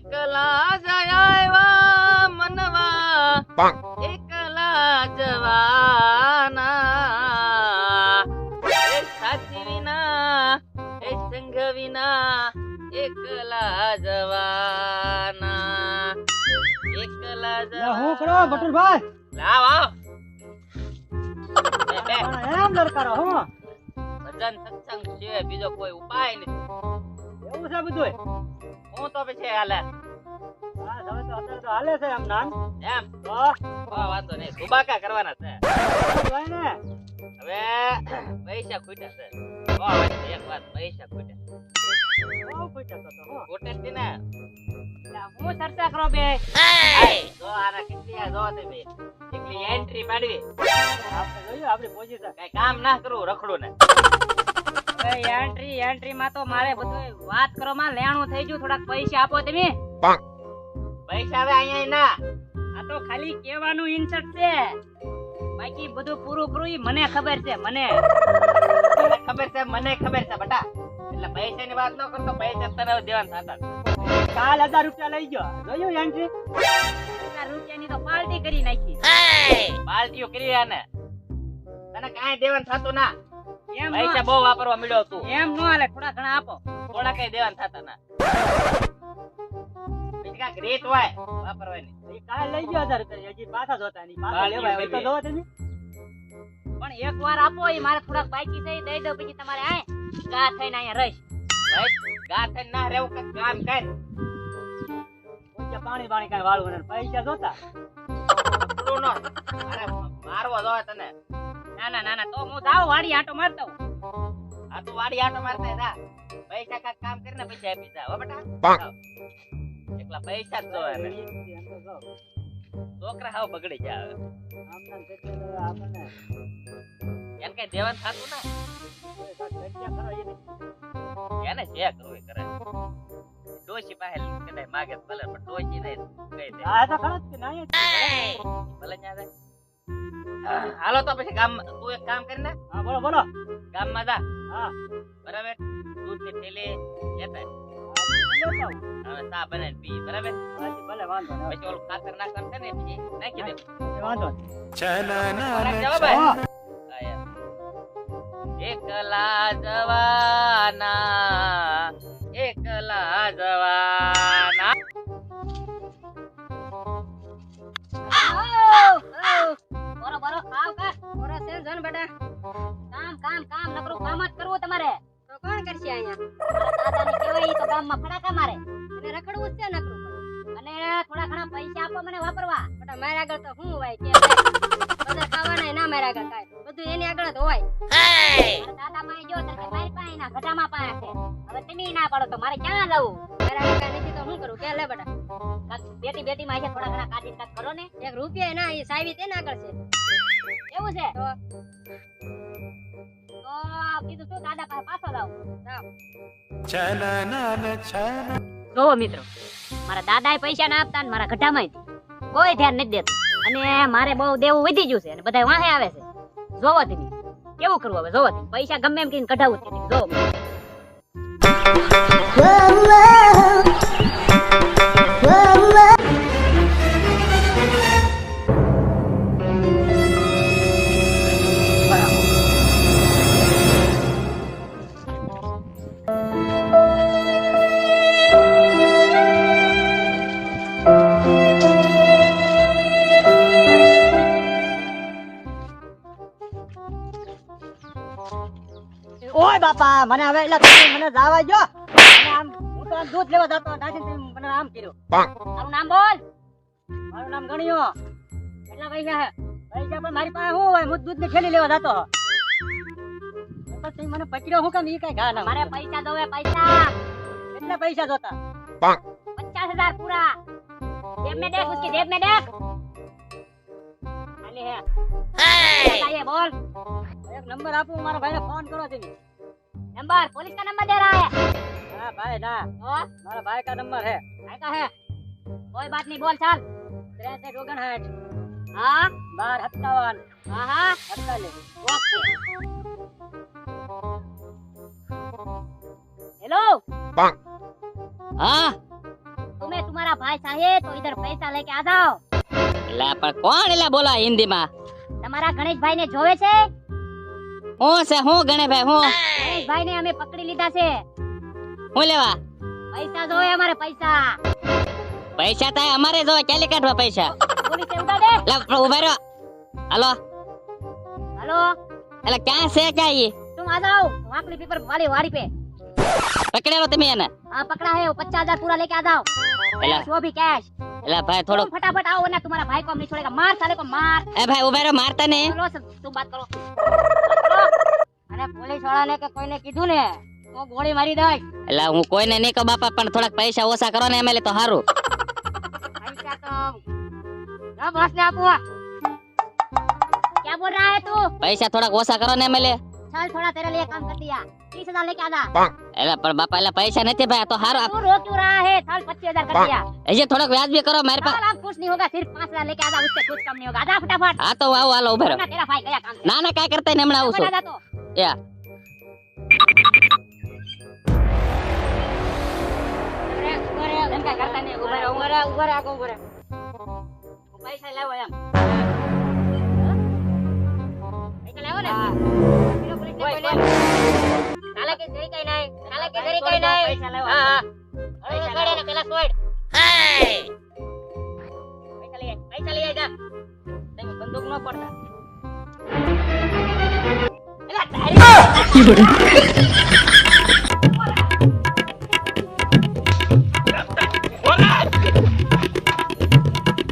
એકલા જયા મનવા એકલા જવાના એક સાથી વિના એક સંગ વિના એકલા જવાના એકલા હું કરો બટુરભાઈ લાવ આવ એમ લડકારો હો ભજન સત્સંગ સિવાય બીજો કોઈ ઉપાય નથી. એવું છે બધું હું તો પછી હાલે હા હવે તો અત્યારે તો હાલે છે એમ નામ એમ તો વાંધો નહીં ધુબાકા કરવાના છે. ભાઈ ને હવે પૈસા ખૂટ્યા છે. એક વાત પૈસા ખૂટ્યા બહુ પૂછ્યા તો હો ખૂટે જ ને. હું ચર્ચા કરો બે જો આના કેટલી જો તમે એકલી એન્ટ્રી પાડવી આપણે જોયું આપણી પોઝિશન કઈ કામ ના કરવું રખડું ને. એન્ટ્રી માં તો મારે બધું વાત કરો માં લેણું થઈ ગયું. થોડાક પૈસા આપો તમે. પૈસા હવે અહીંયા ના આ તો ખાલી કહેવાનું ઇન્સર્ટ છે. બાકી બધું પૂરું પૂરું ઈ મને ખબર છે. મને મને ખબર છે બટા. એટલે પૈસાની વાત ન કરતો પૈસા તને દેવાન થતા કાલ 1000 રૂપિયા લઈ ગયો જોયું એન્ટ્રી રૂપિયાની તો પાર્ટી કરી નાખી. પાર્ટીઓ કરી આને તને કાંઈ દેવાન થતું ના. એમ પૈસા બહુ વાપરવા મળ્યો તું. એમ નો હાલે. થોડા ઘણા આપો. થોડા કઈ દેવાન થતા ના. બીજી કાંઈક રીત હોય વાપરવાની. એ કાલ લઈ ગયો 1000 રૂપિયા હજી પાછા જોતા નહીં પાછા કાલ લેવાય હોય તો લેવાય. જોવો તમે પણ એક વાર આપો. ઈ મારે થોડાક બાકી છે. ઈ દઈ દો. પછી તમારે આય ગા થઈને અહીંયા રહીશ. ભાઈ ગા થઈને ના રહેવું કાંઈક કામ કર. કોઈ પાણી પાણી કાંઈ વાળવું નહીં પૈસા જોતા રખડું નો. અરે મારવો જોવે તને. ના તો હું જાઉં વાડી આટો મારતો હું. આ તું વાડી આટો મારતા જા. પૈસા કાંઈક કામ કરીને પૈસા આપી જા હો બેટા. એકલા પૈસા જ જોવે ને. છોકરા હાવ બગડી જાય. એને કઈ દેવાન થતું ના. એને જે કરવું એ કરે. ડોશી પાસે કદાચ માગે તો ભલે પણ ડોશી નહીં કહી દે આ તો ખરચ કે નહીં ભલે ન્યા જાય. હાલો તો પછી ગામ તું એક કામ કરી ને હા બોલો બોલો ગામમાં જા. હા બરાબર દૂધની થેલી લેતા આવ. લેતા આવું. હવે ચા બનાવીને પી બરાબર. હાજી, ભલે વાંધો નહીં. પછી ઓલું ખાતર નાખવાનું છે ને પછી નાખી દે. વાંધો નહીં. નાખી દે હો ભાઈ. હા. હા, એમ. એકલા જવાના એકલા જવાના. બરો ખાવ કા. બરો સેન જન બેટા. કામ નકરું કામ જ કરવું તમારે. તો કોણ કરશે અહીંયા? દાદાને કહેવાય ઈ તો ગામમાં ફડાકા મારે. અને રખડવું જ છે નકરું. અને થોડા ઘણા પૈસા આપો મને વાપરવા. બેટા મારા આગળ તો હું હોય કે બધા ખાવાના ના મારા આગળ કાય. બધું એની આગળ જ હોય. મારા દાદા પાસે જો તો મારી પાસે ના ઘટામાં પાસે છે. હવે તમે ના પાડો તો મારે ક્યાં જવું? મારા આગળ કાંઈ નથી તો હું કરું? કે લે બેટા. બેટી માં છે થોડા ઘણા કાઢી કાઢ કરો ને. એક રૂપિયા ના એ સાવી તેને આગળ છે. એવું છે તો કીધું શું દાદા પાસે પાછો જાવ. જોવો મિત્રો, મારા દાદાએ પૈસા ના આપતા ને મારા ઘટામાં કોઈ ધ્યાન નથી દેતું. અને મારે બહુ દેવું વધી ગયું છે અને બધા વાહે આવે છે. જોવો તમે કેવું કરવું હવે. જોવો તમે પૈસા ગમે એમ કહીને કઢાવું જ નથી. જોવો ઓય બાપા મને હવે એટલે તમે મને જાવા જો. અને આમ હું તો આમ દૂધ લેવા જતો નાખીને તમે મને આમ કર્યું. તારું નામ બોલ. મારું નામ ગણ્યો. કેટલા પૈસા હે? પૈસા પણ મારી પાસે શું હોય હું દૂધ ની થેલી લેવા જતો. તો તમે મને પકડ્યો હું કેમ ઈ કઈ ઘા ના મારે પૈસા દોવે પૈસા. કેટલા પૈસા જોતા 50,000 पूरा. जेब में देख उसकी जेब में देख. खाली है. बताइए बोल. એક નંબર આપું મારા ભાઈને ફોન કરો તમે. नंबर पुलिस का नंबर दे रहा है. ના ભાઈ ના और મારા ભાઈ કા નંબર है काय का है? कोई बात नहीं बोल चल. 6359 हाँ 1257 हाँ हाँ 48. ओके. हेलो हाँ तुम्हें तुम्हारा तुम्हारा भाई चाहिए तो इधर पैसा लेके आ जाओ। એલા પણ કોણ એલા બોલા હિન્દીમાં? તમારા ગણેશભાઈ ને જોવે છે? હું છે હું ગણેશભાઈ હું ગણેશભાઈ ને અમે પકડી લીધા છે। હું લેવા? પૈસા જોવે અમારે પૈસા। પૈસા થાય અમારે જો ક્યાં કાઢવા પૈસા? પોલીસે ઉડાડે। લા ઉભા રહો। હાલો हेलो એલા ક્યાં છે ક્યાં ઈ? तुम आ जाओ वाकली पेपर वाली वाड़ी पे। પકડેલો તમે એને? हाँ पकड़ा है वो 50,000 पूरा लेके आ जाओ। एला। वो भी कैश। એલા ભાઈ થોડો तुम फटाफट आओ वरना तुम्हारा भाई को हम नहीं छोड़ेगा। मार साले को मार। એ ભાઈ ઉભા રહો મારતા ને। चलो सब तुम बात करो। अरे पुलिस वाला ने के कोई ने कीधु ने तो गोली मारी दे। એલા હું કોઈને નહીં કહું બાપા પણ થોડાક પૈસા ઓછા કરો ને એમએલએ તો સારું। पैसा तो ना बॉस ने आपको क्या बोल रहा है तू? પૈસા થોડાક ઓછા કરો ને એમએલએ। चल थोड़ा तेरे लिए काम कर दिया 30,000 लेके आ जा। એલા પણ બાપા એલા પૈસા નથી ભાઈ આ તો સારું। तू रो क्यों रहा है? चल 25,000 कर दिया। હજી થોડોક વ્યાજબી કરો મારી પાસે। चल अब कुछ नहीं होगा सिर्फ 5,000 लेके आ जा उससे कुछ कम नहीं होगा। आ जा फटाफट હા તો આવો હાલો ઉભા રહો। वरना तेरा भाई गया काम से। ના ના કાંઈ કરતા નહીં હમણાં આવું છું। फटाफट आ जा तो। યા એમ કાંઈ કરતા નહીં। ઉભા રહે આગળ ઉભા રહે। હું પૈસા લાવો એમ। પૈસા લાવો ને? પેલો પોલીસને કોઈ લે। ચાલે કે જરી કઈ નહીં। ચાલે કે જરી કઈ નહીં। પૈસા લાવો। હા હા પૈસા છોડે ને પેલા છોડ। પૈસા લઈ આય જા। તમે બંદૂક ન પડતા। એલા તારી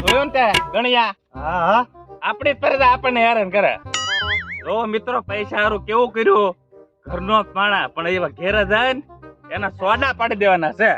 જોયું ને તે ગણ્યા? હા હા આપણી જ ફરજ આપણને હેરાન કરે। જો મિત્રો પૈસા હારું કેવું કર્યું, ઘરનો જ માણા પણ એવા ઘેર જાય ને એના સોડા પાડી દેવાના છે।